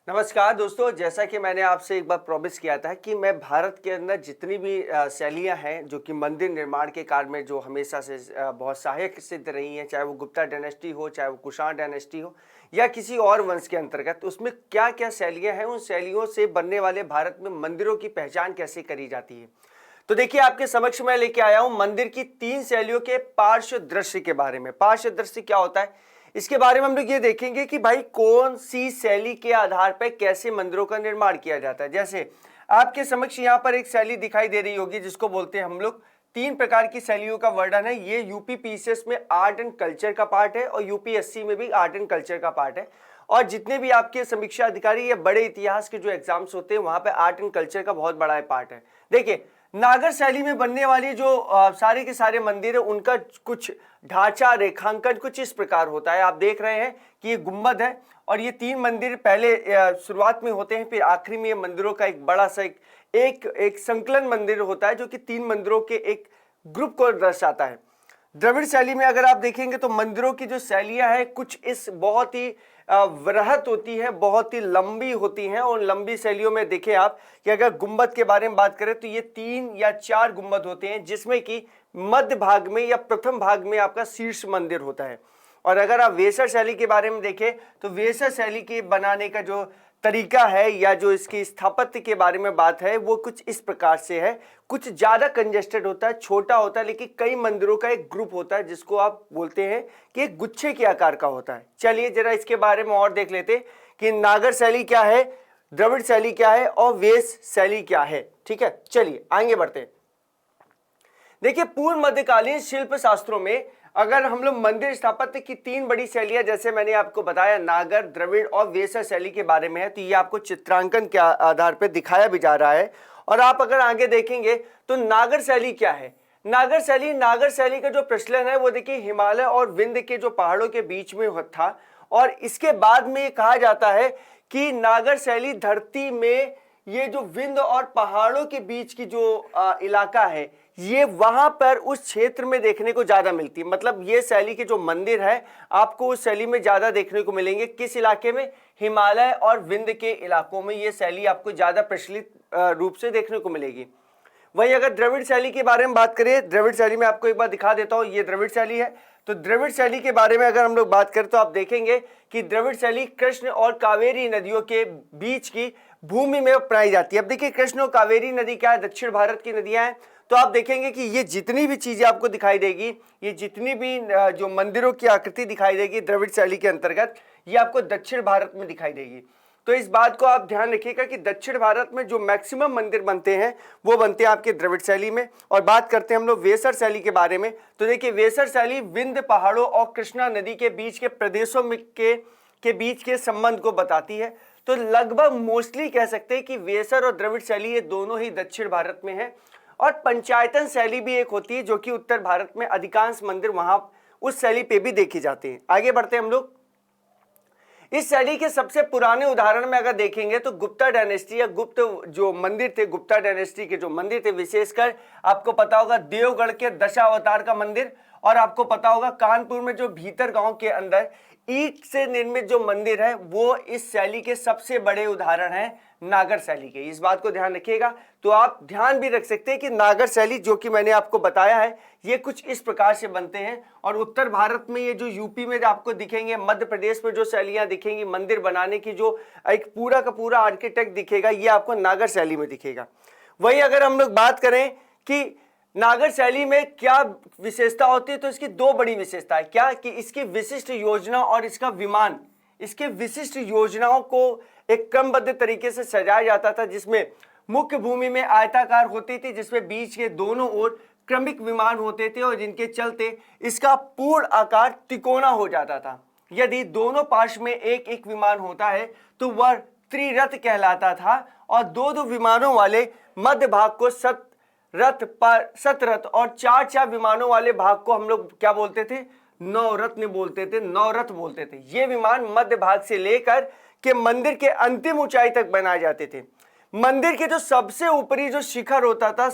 नमस्कार दोस्तों, जैसा कि मैंने आपसे एक बार प्रॉमिस किया था कि मैं भारत के अंदर जितनी भी शैलियाँ हैं जो कि मंदिर निर्माण के कार्य में जो हमेशा से बहुत सहायक सिद्ध रही हैं, चाहे वो गुप्ता डायनेस्टी हो, चाहे वो कुषाण डायनेस्टी हो या किसी और वंश के अंतर्गत, उसमें क्या क्या शैलियाँ हैं, उन शैलियों से बनने वाले भारत में मंदिरों की पहचान कैसे करी जाती है। तो देखिए, आपके समक्ष मैं लेके आया हूँ मंदिर की 3 शैलियों के पार्श्व दृश्य के बारे में। पार्श्व दृश्य क्या होता है, इसके बारे में हम लोग ये देखेंगे कि भाई कौन सी शैली के आधार पर कैसे मंदिरों का निर्माण किया जाता है। जैसे आपके समक्ष यहाँ पर एक शैली दिखाई दे रही होगी जिसको बोलते हैं हम लोग, 3 प्रकार की शैलियों का वर्णन है। ये यूपी पीसीएस में आर्ट एंड कल्चर का पार्ट है और यूपीएससी में भी आर्ट एंड कल्चर का पार्ट है। और जितने भी आपके समीक्षा अधिकारी या बड़े इतिहास के जो एग्जाम्स होते हैं वहां पे आर्ट एंड कल्चर का बहुत बड़ा पार्ट है। देखिए, नागर शैली में बनने वाली जो सारे के सारे मंदिर है, उनका कुछ ढांचा रेखांकन कुछ इस प्रकार होता है। आप देख रहे हैं कि ये गुंबद है और ये 3 मंदिर पहले शुरुआत में होते हैं, फिर आखिरी में ये मंदिरों का एक बड़ा सा एक संकलन मंदिर होता है जो कि 3 मंदिरों के एक ग्रुप को दर्शाता है। द्रविड़ शैली में अगर आप देखेंगे तो मंदिरों की जो शैलियां हैं कुछ इस बहुत ही वृहत होती है, बहुत ही लंबी होती हैं। और लंबी शैलियों में देखें आप कि अगर गुंबद के बारे में बात करें तो ये 3 या 4 गुंबद होते हैं, जिसमें कि मध्य भाग में या प्रथम भाग में आपका शीर्ष मंदिर होता है। और अगर आप वेसर शैली के बारे में देखें तो वेसर शैली के बनाने का जो तरीका है या जो इसकी स्थापत्य के बारे में बात है वो कुछ इस प्रकार से है। कुछ ज्यादा कंजेस्टेड होता है, छोटा होता है, लेकिन कई मंदिरों का एक ग्रुप होता है जिसको आप बोलते हैं कि एक गुच्छे के आकार का होता है। चलिए जरा इसके बारे में और देख लेते कि नागर शैली क्या है, द्रविड़ शैली क्या है और वेश शैली क्या है। ठीक है, चलिए आगे बढ़ते हैं। देखिए, पूर्व मध्यकालीन शिल्प शास्त्रों में अगर हम लोग मंदिर स्थापत्य की 3 बड़ी शैलियां, जैसे मैंने आपको बताया नागर, द्रविड़ और वेसर शैली के बारे में है, तो ये आपको चित्रांकन के आधार पर दिखाया भी जा रहा है। और आप अगर आगे देखेंगे तो नागर शैली क्या है। नागर शैली का जो प्रचलन है वो देखिए हिमालय और विंध्य के जो पहाड़ों के बीच में था। और इसके बाद में कहा जाता है कि नागर शैली धरती में ये जो विंध्य और पहाड़ों के बीच की जो इलाका है, ये वहां पर उस क्षेत्र में देखने को ज्यादा मिलती है। मतलब ये शैली के जो मंदिर है आपको उस शैली में ज्यादा देखने को मिलेंगे। किस इलाके में? हिमालय और विंध्य के इलाकों में ये शैली आपको ज्यादा प्रचलित रूप से देखने को मिलेगी। वहीं अगर द्रविड़ शैली के बारे में बात करें, द्रविड़ शैली में आपको एक बार दिखा देता हूं, ये द्रविड़ शैली है। तो द्रविड़ शैली के बारे में अगर हम लोग बात करें तो आप देखेंगे कि द्रविड़ शैली कृष्ण और कावेरी नदियों के बीच की भूमि में अपनाई जाती है। अब देखिए, कृष्ण और कावेरी नदी क्या है, दक्षिण भारत की नदियां हैं। तो आप देखेंगे कि ये जितनी भी चीजें आपको दिखाई देगी, ये जितनी भी जो मंदिरों की आकृति दिखाई देगी द्रविड़ शैली के अंतर्गत, ये आपको दक्षिण भारत में दिखाई देगी। तो इस बात को आप ध्यान रखिएगा कि दक्षिण भारत में जो मैक्सिमम मंदिर बनते हैं वो बनते हैं आपके द्रविड़ शैली में। और बात करते हैं हम लोग वेसर शैली के बारे में, तो देखिए वेसर शैली विंध्य पहाड़ों और कृष्णा नदी के बीच के प्रदेशों में के बीच के संबंध को बताती है। तो लगभग मोस्टली कह सकते हैं कि वेसर और द्रविड़ शैली ये दोनों ही दक्षिण भारत में है। और पंचायतन शैली भी एक होती है जो कि उत्तर भारत में अधिकांश मंदिर वहां उस शैली पे भी देखे जाते हैं। आगे बढ़ते हैं हम लोग। इस शैली के सबसे पुराने उदाहरण में अगर देखेंगे तो गुप्ता डायनेस्टी या गुप्त जो मंदिर थे, गुप्ता डायनेस्टी के जो मंदिर थे, विशेषकर आपको पता होगा देवगढ़ के दशावतार का मंदिर, और आपको पता होगा कानपुर में जो भीतर गांव के अंदर ईंट से निर्मित जो मंदिर है वो इस शैली के सबसे बड़े उदाहरण हैं नागर शैली के। इस बात को ध्यान रखिएगा। तो आप ध्यान भी रख सकते हैं कि नागर शैली जो कि मैंने आपको बताया है ये कुछ इस प्रकार से बनते हैं। और उत्तर भारत में ये जो यूपी में आपको दिखेंगे, मध्य प्रदेश में जो शैलियां दिखेंगी मंदिर बनाने की, जो एक पूरा का पूरा आर्किटेक्ट दिखेगा, ये आपको नागर शैली में दिखेगा। वही अगर हम लोग बात करें कि नागर शैली में क्या विशेषता होती है, तो इसकी 2 बड़ी विशेषता है। क्या कि इसकी विशिष्ट योजना और इसका विमान, इसके विशिष्ट योजनाओं को एक क्रमबद्ध तरीके से सजाया जाता था, जिसमें मुख्य भूमि में आयताकार होती थी, जिसमें बीच के दोनों ओर क्रमिक विमान होते थे और जिनके चलते इसका पूर्ण आकार तिकोना हो जाता था। यदि दोनों पार्श्व में एक एक विमान होता है तो वह त्रिरथ कहलाता था। और 2-2 विमानों वाले मध्य भाग को सतरथ और 4-4 विमानों वाले भाग को हम लोग क्या बोलते थे? नवरत्न बोलते थे, नवरथ बोलते थे। ये विमान मध्य भाग से लेकर के मंदिर के अंतिम ऊंचाई तक बनाए जाते थे। मंदिर के जो सबसे ऊपरी जो शिखर होता था,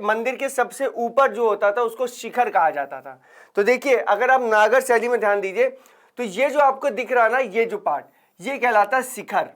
मंदिर के सबसे ऊपर जो होता था उसको शिखर कहा जाता था। तो देखिए, अगर आप नागर शैली में ध्यान दीजिए तो ये जो आपको दिख रहा है ना, ये जो पार्ट, ये कहलाता है शिखर।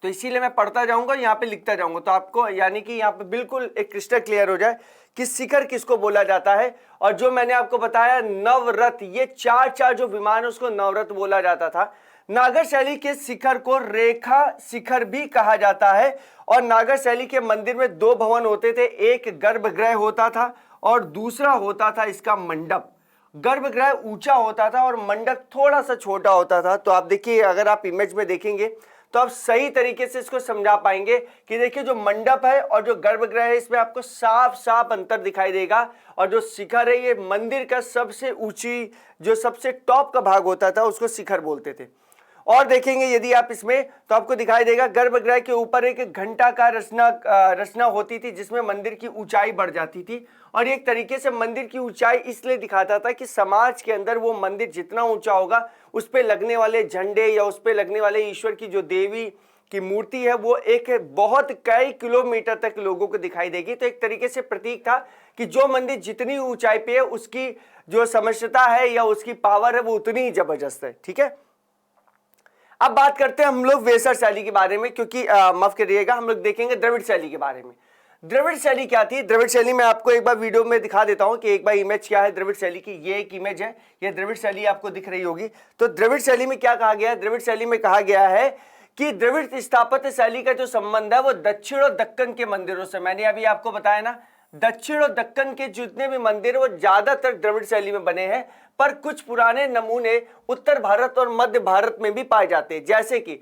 तो इसीलिए मैं पढ़ता जाऊंगा, यहाँ पे लिखता जाऊंगा, तो आपको यानी कि यहाँ पे बिल्कुल एक क्रिस्टल क्लियर हो जाए कि शिखर किसको बोला जाता है। और जो मैंने आपको बताया नवरथ, ये चार जो विमान है उसको नवरथ बोला जाता था। नागर शैली के शिखर को रेखा शिखर भी कहा जाता है। और नागर शैली के मंदिर में दो भवन होते थे, एक गर्भगृह होता था और दूसरा होता था इसका मंडप। गर्भगृह ऊंचा होता था और मंडप थोड़ा सा छोटा होता था। तो आप देखिए, अगर आप इमेज में देखेंगे तो आप सही तरीके से इसको समझा पाएंगे कि देखिए जो मंडप है और जो गर्भगृह है इसमें आपको साफ साफ अंतर दिखाई देगा। और जो शिखर है ये मंदिर का सबसे ऊंची, जो सबसे टॉप का भाग होता था उसको शिखर बोलते थे। और देखेंगे यदि आप इसमें तो आपको दिखाई देगा गर्भगृह के ऊपर एक घंटा का रचना होती थी जिसमें मंदिर की ऊंचाई बढ़ जाती थी। और एक तरीके से मंदिर की ऊंचाई इसलिए दिखाता था कि समाज के अंदर वो मंदिर जितना ऊंचा होगा उस पे लगने वाले झंडे या उस पे लगने वाले ईश्वर की जो देवी की मूर्ति है वो एक बहुत कई किलोमीटर तक लोगों को दिखाई देगी। तो एक तरीके से प्रतीक था कि जो मंदिर जितनी ऊंचाई पे है उसकी जो समर्थता है या उसकी पावर है वो उतनी ही जबरदस्त है। ठीक है, अब बात करते हैं हम लोग वेसर शैली के बारे में, क्योंकि माफ करिएगा, हम लोग देखेंगे द्रविड़ शैली के बारे में। द्रविड़ शैली क्या थी? द्रविड़ शैली मैं आपको एक बार वीडियो में दिखा देता हूं कि एक बार इमेज क्या है द्रविड़ शैली की। ये एक इमेज है, ये द्रविड़ शैली आपको दिख रही होगी। तो द्रविड़ शैली में क्या कहा गया है? द्रविड़ शैली में कहा गया है कि द्रविड़ स्थापत्य शैली का जो संबंध है वो दक्षिण और दक्कन के मंदिरों से, मैंने अभी आपको बताया ना, दक्षिण और दक्कन के जितने भी मंदिर वो ज्यादातर द्रविड़ शैली में बने हैं, पर कुछ पुराने नमूने उत्तर भारत और मध्य भारत में भी पाए जाते हैं, जैसे कि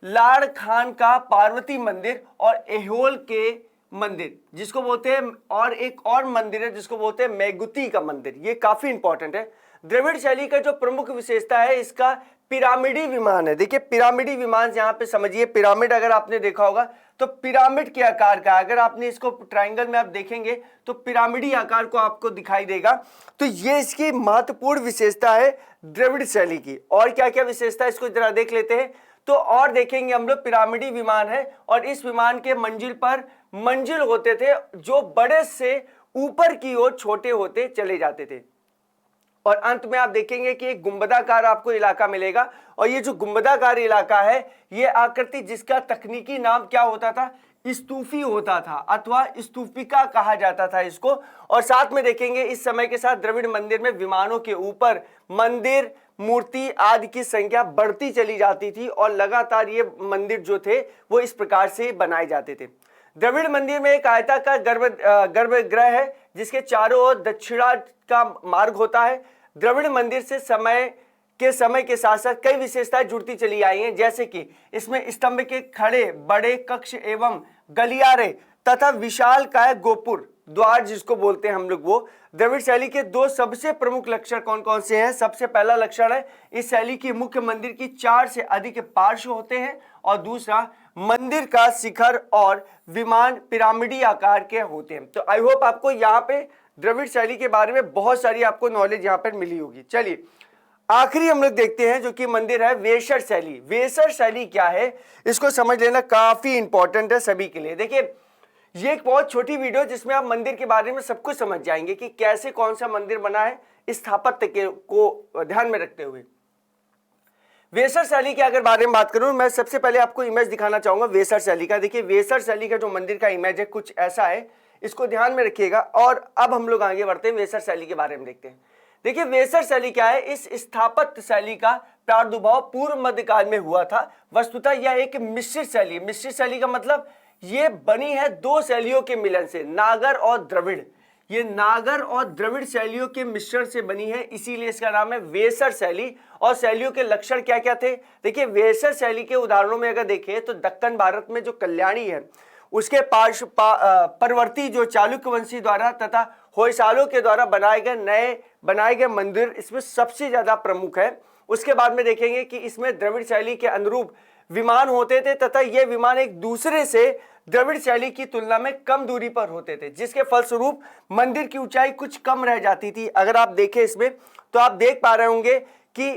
लाड़ खान का पार्वती मंदिर और एहोल के मंदिर जिसको बोलते हैं, और एक और मंदिर है जिसको बोलते हैं मेगुती का मंदिर। ये काफी इंपॉर्टेंट है। द्रविड़ शैली का जो प्रमुख विशेषता है इसका पिरामिडी विमान है। देखिए पिरामिडी विमान यहाँ पे समझिए, पिरामिड अगर आपने देखा होगा तो पिरामिड के आकार का, अगर आपने इसको ट्रायंगल में आप देखेंगे तो पिरामिडी आकार को आपको दिखाई देगा। तो ये इसकी महत्वपूर्ण विशेषता है द्रविड़ शैली की। और क्या क्या विशेषता है इसको जरा देख लेते हैं। तो और देखेंगे हम लोग, पिरामिडी विमान है और इस विमान के मंजिल पर मंजिल होते थे जो बड़े से ऊपर की ओर छोटे होते चले जाते थे। और अंत में आप देखेंगे कि एक गुंबदाकार आपको इलाका मिलेगा। और ये जो गुंबदाकार इलाका है ये आकृति जिसका तकनीकी नाम क्या होता था? स्तूफी होता था अथवा स्तूपिका कहा जाता था इसको। और साथ में देखेंगे इस समय के साथ द्रविड़ मंदिर में विमानों के ऊपर मंदिर, मूर्ति आदि की संख्या बढ़ती चली जाती थी और लगातार ये मंदिर जो थे वो इस प्रकार से बनाए जाते थे। द्रविड़ मंदिर में एक आयताकार गर्भगृह है जिसके चारों ओर दक्षिणा का मार्ग होता है। द्रविड़ मंदिर से समय के साथ साथ कई विशेषताएं जुड़ती चली आई हैं, जैसे कि इसमें स्तंभ के खड़े बड़े कक्ष एवं गलियारे तथा विशाल काय गोपुर द्वार जिसको बोलते हैं हम लोग वो। द्रविड़ शैली के दो सबसे प्रमुख लक्षण कौन कौन से हैं? सबसे पहला लक्षण है इस शैली की मुख्य मंदिर की 4 से अधिक पार्श्व होते हैं और दूसरा मंदिर का शिखर और विमान पिरामिडी आकार के होते हैं। तो आई होप आपको यहाँ पे द्रविड़ शैली के बारे में बहुत सारी आपको नॉलेज यहाँ पर मिली होगी। चलिए आखिरी हम लोग देखते हैं जो कि मंदिर है वेसर शैली। वेसर शैली क्या है इसको समझ लेना काफी इंपॉर्टेंट है सभी के लिए। देखिए ये एक बहुत छोटी वीडियो जिसमें आप मंदिर के बारे में सब कुछ समझ जाएंगे कि कैसे कौन सा मंदिर बना है स्थापत्य को ध्यान में रखते हुए। वेसर शैली के अगर बारे में बात करूं, मैं सबसे पहले आपको इमेज दिखाना चाहूंगा वेसर शैली का। देखिए वेसर शैली का जो मंदिर का इमेज है कुछ ऐसा है, इसको ध्यान में रखिएगा। और अब हम लोग आगे बढ़ते हैं, वेसर शैली के बारे में देखते हैं। देखिए वेसर शैली क्या है? इस स्थापत्य शैली का प्रादुर्भाव पूर्व मध्यकाल में हुआ था। वस्तुतः यह एक मिश्रित शैली है। मिश्रित शैली का मतलब ये बनी है दो शैलियों के मिलन से, नागर और द्रविड़। ये नागर और द्रविड़ शैलियों के मिश्रण से बनी है, इसीलिए इसका नाम है वेसर शैली। और शैलियों के लक्षण क्या क्या थे? देखिए वेसर शैली के उदाहरणों में अगर देखें तो दक्कन भारत में जो कल्याणी है उसके परवर्ती जो चालुक्य वंशी द्वारा तथा होयसालों के द्वारा बनाए गए मंदिर इसमें सबसे ज्यादा प्रमुख है। उसके बाद में देखेंगे कि इसमें द्रविड़ शैली के अनुरूप विमान होते थे तथा ये विमान एक दूसरे से द्रविड़ शैली की तुलना में कम दूरी पर होते थे, जिसके फलस्वरूप मंदिर की ऊंचाई कुछ कम रह जाती थी। अगर आप देखें इसमें तो आप देख पा रहे होंगे कि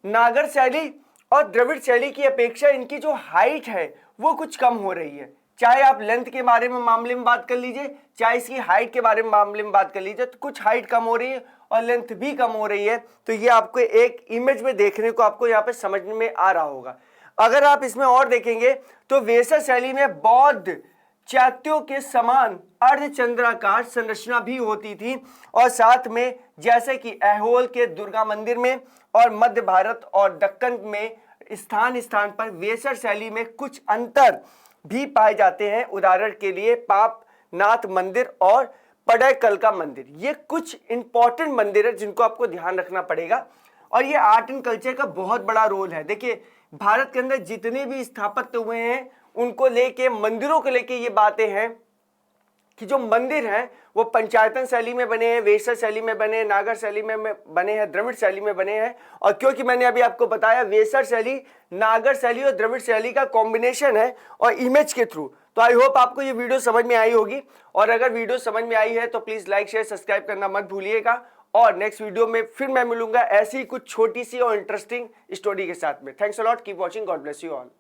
नागर शैली और द्रविड़ शैली की अपेक्षा इनकी जो हाइट है वो कुछ कम हो रही है। चाहे आप लेंथ के बारे में मामले में बात कर लीजिए, चाहे इसकी हाइट के बारे में मामले में बात कर लीजिए, तो कुछ हाइट कम हो रही है और लेंथ भी कम हो रही है। तो ये आपको एक इमेज में देखने को आपको यहाँ पे समझ में आ रहा होगा। अगर आप इसमें और देखेंगे तो वेसर शैली में बौद्ध चैत्यों के समान अर्धचंद्राकार संरचना भी होती थी, और साथ में जैसे कि ऐहोल के दुर्गा मंदिर में और मध्य भारत और दक्कन में स्थान स्थान पर वेसर शैली में कुछ अंतर भी पाए जाते हैं। उदाहरण के लिए पापनाथ मंदिर और पडैकल का मंदिर, ये कुछ इंपॉर्टेंट मंदिर है जिनको आपको ध्यान रखना पड़ेगा। और ये आर्ट एंड कल्चर का बहुत बड़ा रोल है। देखिए भारत के अंदर जितने भी स्थापत्य हुए हैं उनको लेके, मंदिरों को लेके ये बातें हैं कि जो मंदिर हैं वो पंचायतन शैली में बने हैं, वेसर शैली में बने हैं, नागर शैली में बने हैं, द्रविड़ शैली में बने हैं। और क्योंकि मैंने अभी आपको बताया वेसर शैली नागर शैली और द्रविड़ शैली का कॉम्बिनेशन है और इमेज के थ्रू, तो आई होप आपको ये वीडियो समझ में आई होगी। और अगर वीडियो समझ में आई है तो प्लीज लाइक शेयर सब्सक्राइब करना मत भूलिएगा। और नेक्स्ट वीडियो में फिर मैं मिलूंगा ऐसी कुछ छोटी सी और इंटरेस्टिंग स्टोरी के साथ में। Thanks a lot, keep watching, God bless you all.